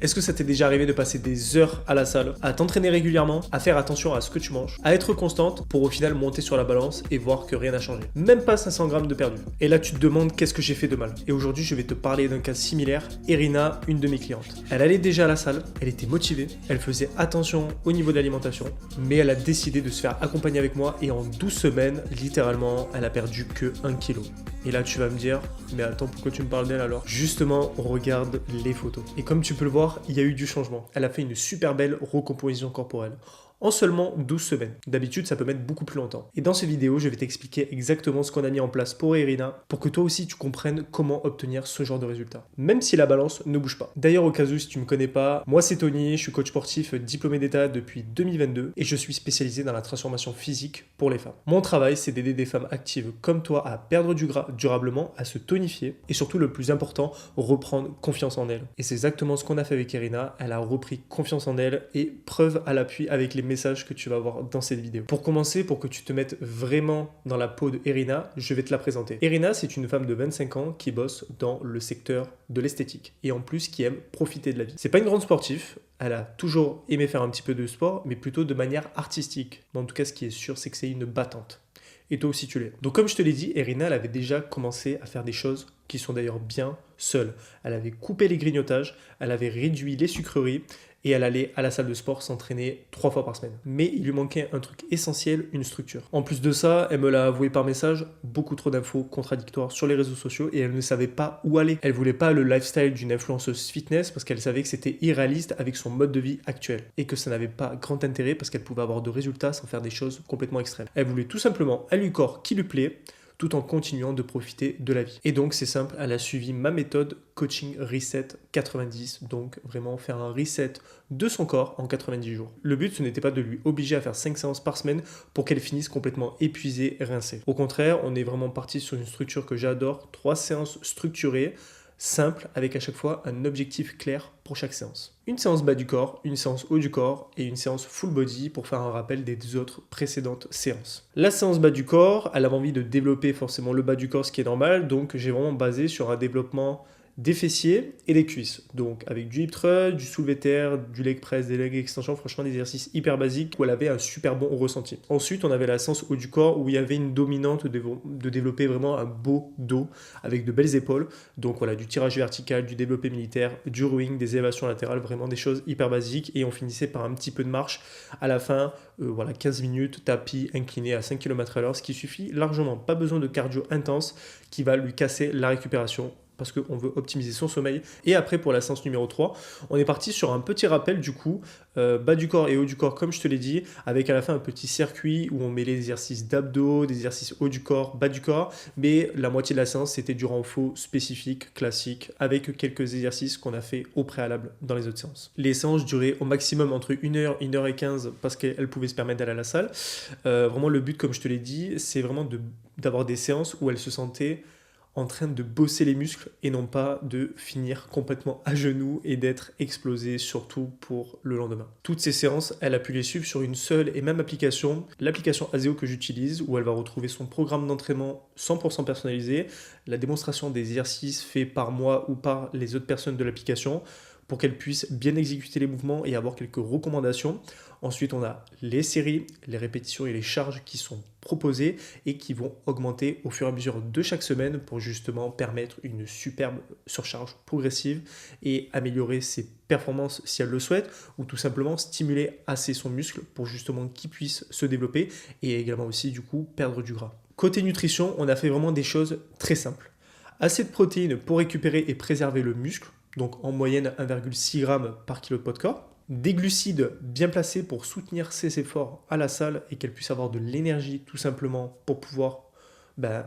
Est-ce que ça t'est déjà arrivé de passer des heures à la salle, à t'entraîner régulièrement, à faire attention à ce que tu manges, à être constante pour au final monter sur la balance et voir que rien n'a changé? Même pas 500 grammes de perdu. Et là tu te demandes qu'est-ce que j'ai fait de mal. Et aujourd'hui je vais te parler d'un cas similaire. Irina, une de mes clientes. Elle allait déjà à la salle, elle était motivée, elle faisait attention au niveau de l'alimentation, mais elle a décidé de se faire accompagner avec moi et en 12 semaines, littéralement, elle a perdu que 1 kg. Et là tu vas me dire, mais attends, pourquoi tu me parles d'elle alors? Justement, on regarde les photos. Et comme tu peux le voir, il y a eu du changement. Elle a fait une super belle recomposition corporelle en seulement 12 semaines. D'habitude, ça peut mettre beaucoup plus longtemps. Et dans cette vidéo, je vais t'expliquer exactement ce qu'on a mis en place pour Irina, pour que toi aussi tu comprennes comment obtenir ce genre de résultat. Même si la balance ne bouge pas. D'ailleurs, au cas où, si tu ne me connais pas, moi c'est Tony, je suis coach sportif diplômé d'État depuis 2022 et je suis spécialisé dans la transformation physique pour les femmes. Mon travail, c'est d'aider des femmes actives comme toi à perdre du gras durablement, à se tonifier et surtout le plus important, reprendre confiance en elles. Et c'est exactement ce qu'on a fait avec Irina. Elle a repris confiance en elle et preuve à l'appui avec les messages que tu vas voir dans cette vidéo. Pour commencer, pour que tu te mettes vraiment dans la peau de Irina, je vais te la présenter. Irina, c'est une femme de 25 ans qui bosse dans le secteur de l'esthétique et en plus qui aime profiter de la vie. C'est pas une grande sportive, elle a toujours aimé faire un petit peu de sport, mais plutôt de manière artistique. Mais en tout cas, ce qui est sûr, c'est que c'est une battante. Et toi aussi tu l'es. Donc comme je te l'ai dit, Irina, elle avait déjà commencé à faire des choses qui sont d'ailleurs bien seule. Elle avait coupé les grignotages, elle avait réduit les sucreries et elle allait à la salle de sport s'entraîner 3 fois par semaine. Mais il lui manquait un truc essentiel, une structure. En plus de ça, elle me l'a avoué par message, beaucoup trop d'infos contradictoires sur les réseaux sociaux et elle ne savait pas où aller. Elle voulait pas le lifestyle d'une influenceuse fitness parce qu'elle savait que c'était irréaliste avec son mode de vie actuel et que ça n'avait pas grand intérêt parce qu'elle pouvait avoir de résultats sans faire des choses complètement extrêmes. Elle voulait tout simplement un corps qui lui plaît, tout en continuant de profiter de la vie. Et donc c'est simple, elle a suivi ma méthode Coaching Reset 90, donc vraiment faire un reset de son corps en 90 jours. Le but, ce n'était pas de lui obliger à faire 5 séances par semaine pour qu'elle finisse complètement épuisée et rincée. Au contraire, on est vraiment parti sur une structure que j'adore, 3 séances structurées, simple, avec à chaque fois un objectif clair pour chaque séance. Une séance bas du corps, une séance haut du corps et une séance full body pour faire un rappel des autres précédentes séances. La séance bas du corps, elle avait envie de développer forcément le bas du corps, ce qui est normal, donc j'ai vraiment basé sur un développement des fessiers et des cuisses. Donc avec du hip thrust, du soulevé de terre, du leg press, des leg extensions, franchement des exercices hyper basiques où elle avait un super bon ressenti. Ensuite, on avait la séance haut du corps où il y avait une dominante de développer vraiment un beau dos avec de belles épaules. Donc voilà, du tirage vertical, du développé militaire, du rowing, des élévations latérales, vraiment des choses hyper basiques. Et on finissait par un petit peu de marche à la fin, voilà, 15 minutes, tapis incliné à 5 km/h, ce qui suffit largement. Pas besoin de cardio intense qui va lui casser la récupération, parce qu'on veut optimiser son sommeil. Et après, pour la séance numéro 3, on est parti sur un petit rappel du coup, bas du corps et haut du corps, comme je te l'ai dit, avec à la fin un petit circuit où on met les exercices d'abdos, des exercices haut du corps, bas du corps, mais la moitié de la séance, c'était du renfort spécifique, classique, avec quelques exercices qu'on a fait au préalable dans les autres séances. Les séances duraient au maximum entre 1h, 1h15, parce qu'elles pouvaient se permettre d'aller à la salle. Vraiment, le but, comme je te l'ai dit, c'est vraiment d'avoir des séances où elle se sentait en train de bosser les muscles et non pas de finir complètement à genoux et d'être explosé, surtout pour le lendemain. Toutes ces séances, elle a pu les suivre sur une seule et même application, l'application Aseo que j'utilise, où elle va retrouver son programme d'entraînement 100% personnalisé, la démonstration des exercices faits par moi ou par les autres personnes de l'application, pour qu'elle puisse bien exécuter les mouvements et avoir quelques recommandations. Ensuite, on a les séries, les répétitions et les charges qui sont proposées et qui vont augmenter au fur et à mesure de chaque semaine pour justement permettre une superbe surcharge progressive et améliorer ses performances si elle le souhaite, ou tout simplement stimuler assez son muscle pour justement qu'il puisse se développer et également aussi du coup perdre du gras. Côté nutrition, on a fait vraiment des choses très simples. Assez de protéines pour récupérer et préserver le muscle, donc en moyenne 1,6 g par kilo de poids de corps. Des glucides bien placés pour soutenir ses efforts à la salle et qu'elle puisse avoir de l'énergie tout simplement pour pouvoir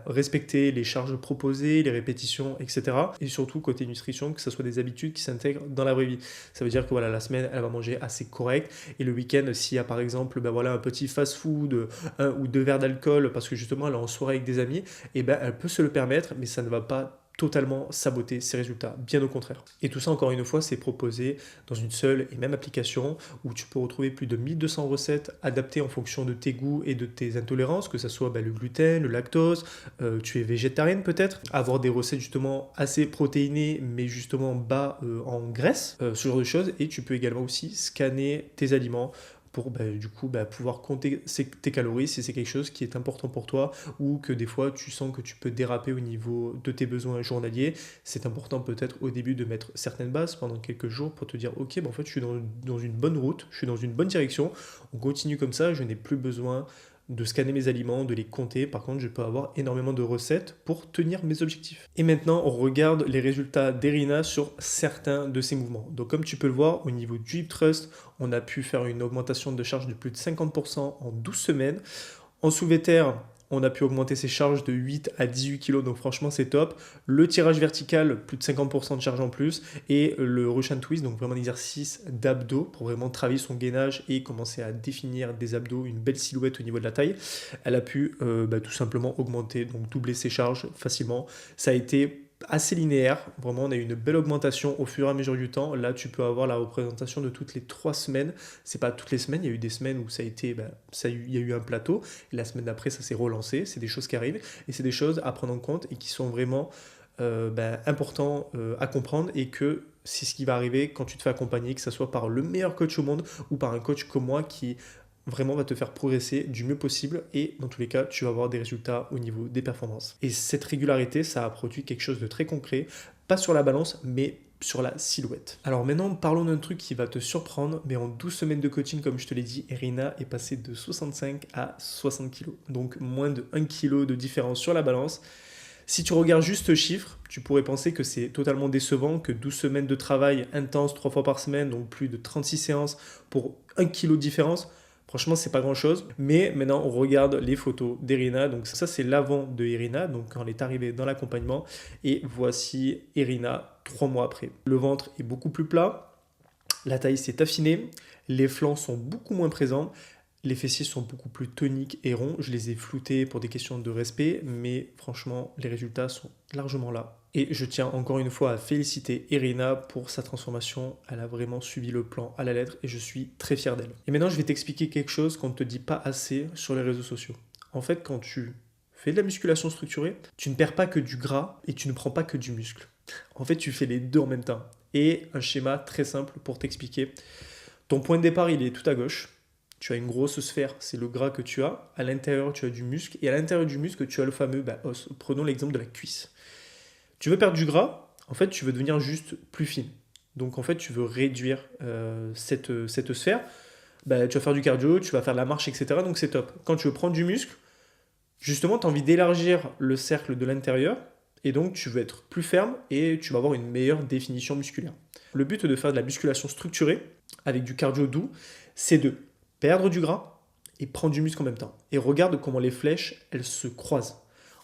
respecter les charges proposées, les répétitions, etc. Et surtout, côté nutrition, que ce soit des habitudes qui s'intègrent dans la vraie vie. Ça veut dire que voilà, la semaine, elle va manger assez correct. Et le week-end, s'il y a par exemple un petit fast-food, 1 ou 2 verres d'alcool, parce que justement, elle est en soirée avec des amis, elle peut se le permettre, mais ça ne va pas totalement saboter ses résultats, bien au contraire. Et tout ça, encore une fois, c'est proposé dans une seule et même application où tu peux retrouver plus de 1200 recettes adaptées en fonction de tes goûts et de tes intolérances, que ce soit le gluten, le lactose, tu es végétarienne peut-être, avoir des recettes justement assez protéinées mais justement bas en graisse, ce genre de choses. Et tu peux également aussi scanner tes aliments pour pouvoir compter tes calories si c'est quelque chose qui est important pour toi ou que des fois tu sens que tu peux déraper au niveau de tes besoins journaliers. C'est important peut-être au début de mettre certaines bases pendant quelques jours pour te dire ok, en fait je suis dans une bonne route, je suis dans une bonne direction, on continue comme ça, je n'ai plus besoin de scanner mes aliments, de les compter. Par contre, je peux avoir énormément de recettes pour tenir mes objectifs. Et maintenant, on regarde les résultats d'Erina sur certains de ses mouvements. Donc, comme tu peux le voir, au niveau du hip thrust, on a pu faire une augmentation de charge de plus de 50% en 12 semaines. En soulevé de terre, on a pu augmenter ses charges de 8 à 18 kg, donc franchement c'est top. Le tirage vertical, plus de 50% de charge en plus. Et le Russian Twist, donc vraiment un exercice d'abdos pour vraiment travailler son gainage et commencer à définir des abdos, une belle silhouette au niveau de la taille. Elle a pu tout simplement augmenter, donc doubler ses charges facilement. Ça a été assez linéaire, vraiment on a eu une belle augmentation au fur et à mesure du temps. Là tu peux avoir la représentation de toutes les 3 semaines, c'est pas toutes les semaines, il y a eu des semaines où ça a été, il y a eu un plateau, et la semaine d'après ça s'est relancé, c'est des choses qui arrivent, et c'est des choses à prendre en compte et qui sont vraiment importants à comprendre, et que c'est ce qui va arriver quand tu te fais accompagner, que ce soit par le meilleur coach au monde ou par un coach comme moi qui vraiment va te faire progresser du mieux possible, et dans tous les cas tu vas avoir des résultats au niveau des performances. Et cette régularité, ça a produit quelque chose de très concret, pas sur la balance mais sur la silhouette. Alors maintenant parlons d'un truc qui va te surprendre, mais en 12 semaines de coaching, comme je te l'ai dit, Erina est passée de 65 à 60 kg, donc moins de 1 kg de différence sur la balance. Si tu regardes juste ce chiffre, tu pourrais penser que c'est totalement décevant, que 12 semaines de travail intense 3 fois par semaine, donc plus de 36 séances pour 1 kg de différence. Franchement, c'est pas grand chose. Mais maintenant, on regarde les photos d'Erina. Donc ça, c'est l'avant de Erina, donc quand elle est arrivée dans l'accompagnement. Et voici Erina 3 mois après. Le ventre est beaucoup plus plat, la taille s'est affinée, les flancs sont beaucoup moins présents, les fessiers sont beaucoup plus toniques et ronds. Je les ai floutés pour des questions de respect, mais franchement, les résultats sont largement là. Et je tiens encore une fois à féliciter Erina pour sa transformation. Elle a vraiment suivi le plan à la lettre et je suis très fier d'elle. Et maintenant, je vais t'expliquer quelque chose qu'on ne te dit pas assez sur les réseaux sociaux. En fait, quand tu fais de la musculation structurée, tu ne perds pas que du gras et tu ne prends pas que du muscle. En fait, tu fais les deux en même temps. Et un schéma très simple pour t'expliquer. Ton point de départ, il est tout à gauche. Tu as une grosse sphère, c'est le gras que tu as. À l'intérieur, tu as du muscle. Et à l'intérieur du muscle, tu as le fameux os. Prenons l'exemple de la cuisse. Tu veux perdre du gras, en fait, tu veux devenir juste plus fine. Donc, en fait, tu veux réduire cette sphère. Tu vas faire du cardio, tu vas faire de la marche, etc. Donc, c'est top. Quand tu veux prendre du muscle, justement, tu as envie d'élargir le cercle de l'intérieur. Et donc, tu veux être plus ferme et tu vas avoir une meilleure définition musculaire. Le but de faire de la musculation structurée avec du cardio doux, c'est de perdre du gras et prendre du muscle en même temps. Et regarde comment les flèches, elles se croisent.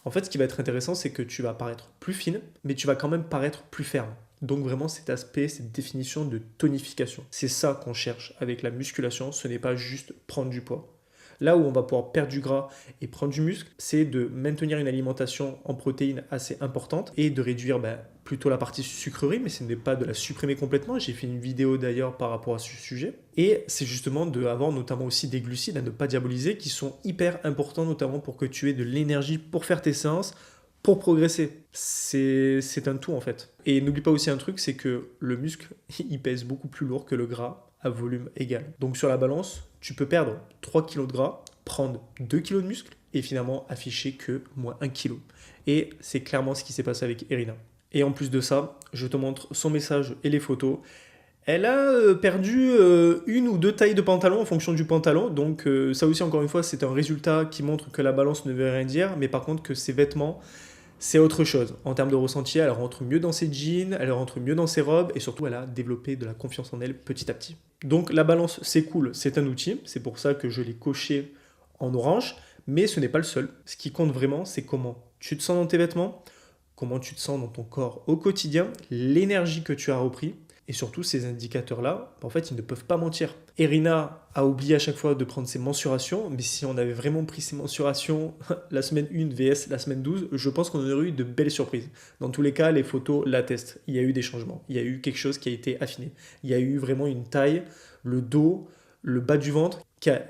En fait, ce qui va être intéressant, c'est que tu vas paraître plus fine, mais tu vas quand même paraître plus ferme. Donc vraiment cet aspect, cette définition de tonification. C'est ça qu'on cherche avec la musculation, ce n'est pas juste prendre du poids. Là où on va pouvoir perdre du gras et prendre du muscle, c'est de maintenir une alimentation en protéines assez importante et de réduire plutôt la partie sucrerie, mais ce n'est pas de la supprimer complètement. J'ai fait une vidéo d'ailleurs par rapport à ce sujet. Et c'est justement d'avoir notamment aussi des glucides à ne pas diaboliser qui sont hyper importants, notamment pour que tu aies de l'énergie pour faire tes séances, pour progresser. C'est un tout en fait. Et n'oublie pas aussi un truc, c'est que le muscle, il pèse beaucoup plus lourd que le gras à volume égal. Donc sur la balance, tu peux perdre 3 kg de gras, prendre 2 kg de muscle et finalement afficher que moins 1 kg. Et c'est clairement ce qui s'est passé avec Erina. Et en plus de ça, je te montre son message et les photos. Elle a perdu 1 ou 2 tailles de pantalon en fonction du pantalon. Donc ça aussi, encore une fois, c'est un résultat qui montre que la balance ne veut rien dire. Mais par contre que ses vêtements, c'est autre chose. En termes de ressenti, elle rentre mieux dans ses jeans, elle rentre mieux dans ses robes et surtout, elle a développé de la confiance en elle petit à petit. Donc la balance, c'est cool, c'est un outil. C'est pour ça que je l'ai coché en orange. Mais ce n'est pas le seul. Ce qui compte vraiment, c'est comment tu te sens dans tes vêtements, comment tu te sens dans ton corps au quotidien, l'énergie que tu as repris Et surtout, ces indicateurs-là, en fait, ils ne peuvent pas mentir. Irina a oublié à chaque fois de prendre ses mensurations, mais si on avait vraiment pris ses mensurations la semaine 1 vs la semaine 12, je pense qu'on aurait eu de belles surprises. Dans tous les cas, les photos l'attestent. Il y a eu des changements. Il y a eu quelque chose qui a été affiné. Il y a eu vraiment une taille, le dos, le bas du ventre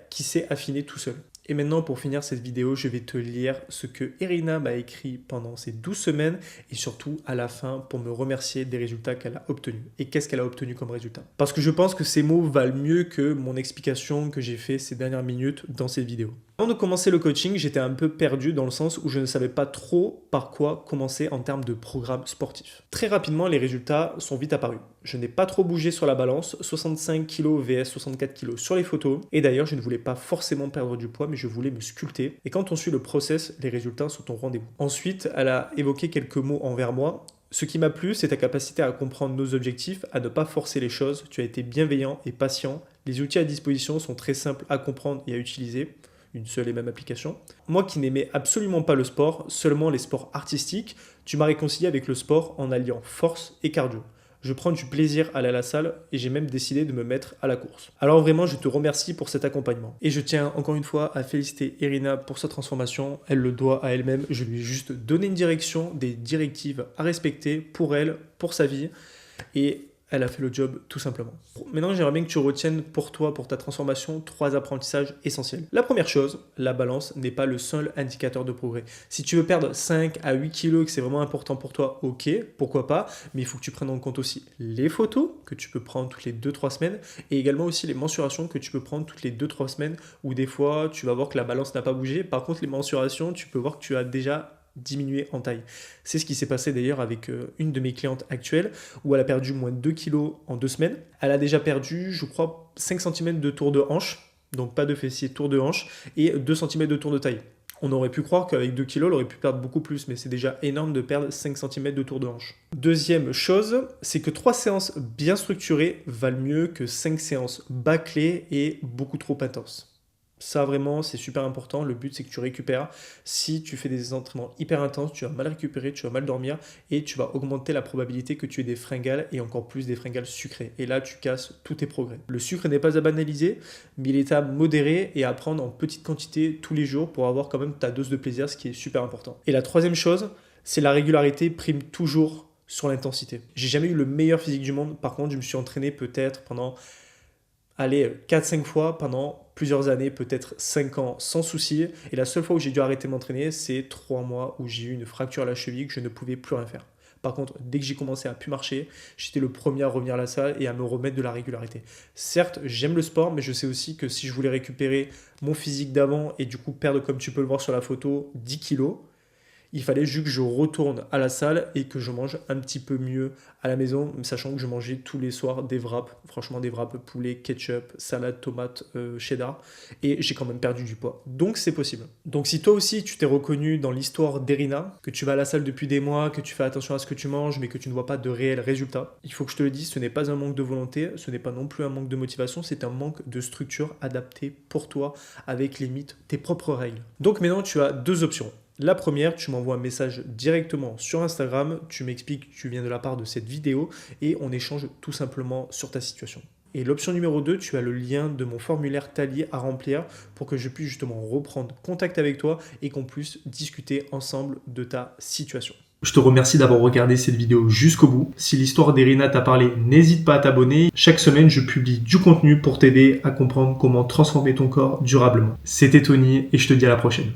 qui s'est affiné tout seul. Et maintenant, pour finir cette vidéo, je vais te lire ce que Irina m'a écrit pendant ces 12 semaines et surtout à la fin pour me remercier des résultats qu'elle a obtenus. Et qu'est-ce qu'elle a obtenu comme résultat? Parce que je pense que ces mots valent mieux que mon explication que j'ai fait ces dernières minutes dans cette vidéo. Avant de commencer le coaching, j'étais un peu perdu dans le sens où je ne savais pas trop par quoi commencer en termes de programme sportif. Très rapidement, les résultats sont vite apparus. Je n'ai pas trop bougé sur la balance, 65 kg vs 64 kg sur les photos. Et d'ailleurs, je ne voulais pas forcément perdre du poids, mais je voulais me sculpter. Et quand on suit le process, les résultats sont au rendez-vous. Ensuite, elle a évoqué quelques mots envers moi. Ce qui m'a plu, c'est ta capacité à comprendre nos objectifs, à ne pas forcer les choses. Tu as été bienveillant et patient. Les outils à disposition sont très simples à comprendre et à utiliser. Une seule et même application. Moi qui n'aimais absolument pas le sport, seulement les sports artistiques, tu m'as réconcilié avec le sport en alliant force et cardio. Je prends du plaisir à aller à la salle et j'ai même décidé de me mettre à la course. Alors vraiment, je te remercie pour cet accompagnement. Et je tiens encore une fois à féliciter Irina pour sa transformation. Elle le doit à elle-même. Je lui ai juste donné une direction, des directives à respecter pour elle, pour sa vie. Et elle a fait le job tout simplement. Maintenant, j'aimerais bien que tu retiennes pour toi, pour ta transformation, 3 apprentissages essentiels. La première chose, la balance n'est pas le seul indicateur de progrès. Si tu veux perdre 5 à 8 kilos et que c'est vraiment important pour toi, ok, pourquoi pas, mais il faut que tu prennes en compte aussi les photos que tu peux prendre toutes les 2-3 semaines et également aussi les mensurations que tu peux prendre toutes les 2-3 semaines où des fois, tu vas voir que la balance n'a pas bougé. Par contre, les mensurations, tu peux voir que tu as déjà diminuer en taille. C'est ce qui s'est passé d'ailleurs avec une de mes clientes actuelles où elle a perdu moins de 2 kg en 2 semaines. Elle a déjà perdu, je crois, 5 cm de tour de hanche, donc pas de fessier, tour de hanche, et 2 cm de tour de taille. On aurait pu croire qu'avec 2 kg, elle aurait pu perdre beaucoup plus, mais c'est déjà énorme de perdre 5 cm de tour de hanche. Deuxième chose, c'est que 3 séances bien structurées valent mieux que 5 séances bâclées et beaucoup trop intenses. Ça vraiment, c'est super important. Le but, c'est que tu récupères. Si tu fais des entraînements hyper intenses, tu vas mal récupérer, tu vas mal dormir et tu vas augmenter la probabilité que tu aies des fringales et encore plus des fringales sucrées. Et là, tu casses tous tes progrès. Le sucre n'est pas à banaliser, mais il est à modérer et à prendre en petite quantité tous les jours pour avoir quand même ta dose de plaisir, ce qui est super important. Et la troisième chose, c'est la régularité prime toujours sur l'intensité. J'ai jamais eu le meilleur physique du monde. Par contre, je me suis entraîné peut-être pendant 4-5 fois pendant plusieurs années, peut-être 5 ans sans souci. Et la seule fois où j'ai dû arrêter de m'entraîner, c'est 3 mois où j'ai eu une fracture à la cheville que je ne pouvais plus rien faire. Par contre, dès que j'ai commencé à plus marcher, j'étais le premier à revenir à la salle et à me remettre de la régularité. Certes, j'aime le sport, mais je sais aussi que si je voulais récupérer mon physique d'avant et du coup perdre, comme tu peux le voir sur la photo, 10 kilos, il fallait juste que je retourne à la salle et que je mange un petit peu mieux à la maison, sachant que je mangeais tous les soirs des wraps, franchement des wraps, poulet, ketchup, salade, tomate, cheddar, et j'ai quand même perdu du poids. Donc c'est possible. Donc si toi aussi tu t'es reconnu dans l'histoire d'Irina, que tu vas à la salle depuis des mois, que tu fais attention à ce que tu manges, mais que tu ne vois pas de réels résultats, il faut que je te le dise, ce n'est pas un manque de volonté, ce n'est pas non plus un manque de motivation, c'est un manque de structure adaptée pour toi, avec limite tes propres règles. Donc maintenant tu as 2 options. La première, tu m'envoies un message directement sur Instagram, tu m'expliques que tu viens de la part de cette vidéo et on échange tout simplement sur ta situation. Et l'option numéro 2, tu as le lien de mon formulaire Tali à remplir pour que je puisse justement reprendre contact avec toi et qu'on puisse discuter ensemble de ta situation. Je te remercie d'avoir regardé cette vidéo jusqu'au bout. Si l'histoire d'Irina t'a parlé, n'hésite pas à t'abonner. Chaque semaine, je publie du contenu pour t'aider à comprendre comment transformer ton corps durablement. C'était Tony et je te dis à la prochaine.